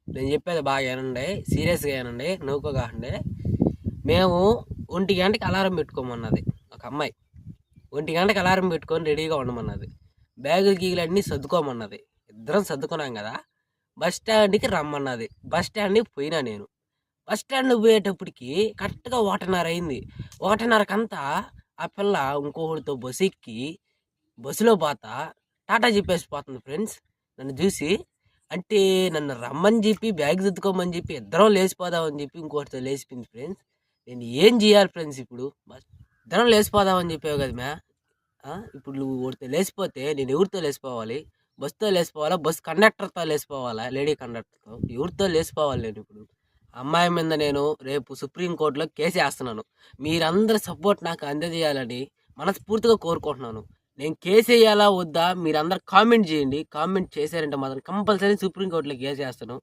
నేను చెప్పేది బాగా వినండి, సీరియస్గా వినండి, నవ్వుకో కాకండి. మేము 1 గంటకి అలారం పెట్టుకోమన్నది ఒక అమ్మాయి. 1 గంటకి అలారం పెట్టుకొని రెడీగా ఉండమన్నది. బ్యాగులు గీగులు అన్నీ సర్దుకోమన్నది. ఇద్దరం సర్దుకున్నాం కదా. బస్ స్టాండ్కి రమ్మన్నది. బస్ స్టాండ్కి పోయినా నేను. బస్ స్టాండ్ పోయేటప్పటికి కరెక్ట్గా 1:30 అయింది. 1:30కంతా ఆ పిల్ల ఇంకొకరితో బస్సు ఎక్కి బస్సులో పోతా టాటా చెప్పేసి పోతుంది ఫ్రెండ్స్. నన్ను చూసి అంటే నన్ను రమ్మని చెప్పి బ్యాగ్ సర్దుకోమని చెప్పి ఇద్దరం లేచిపోదామని చెప్పి ఇంకోటితో లేచిపోయింది ఫ్రెండ్స్. నేను ఏం చేయాలి ఫ్రెండ్స్ ఇప్పుడు? ఇద్దరం లేచిపోదామని చెప్పావు కదా మ్యా. ఇప్పుడు నువ్వు ఒకటితో లేచిపోతే నేను ఎవరితో లేచిపోవాలి? బస్సుతో లేచిపోవాలా, బస్ కండక్టర్తో లేచిపోవాలా, లేడీ కండక్టర్తో? ఎవరితో లేచిపోవాలి నేను ఇప్పుడు? అమ్మాయి మీద నేను రేపు సుప్రీంకోర్టులో కేసు వేస్తున్నాను. మీరందరి సపోర్ట్ నాకు అందజేయాలని మనస్ఫూర్తిగా కోరుకుంటున్నాను. నేను కేసు వేయాలా వద్దా మీరందరూ కామెంట్ చేయండి. కామెంట్ చేశారంటే మాత్రం కంపల్సరీ సుప్రీంకోర్టులో కేసు వేస్తాను.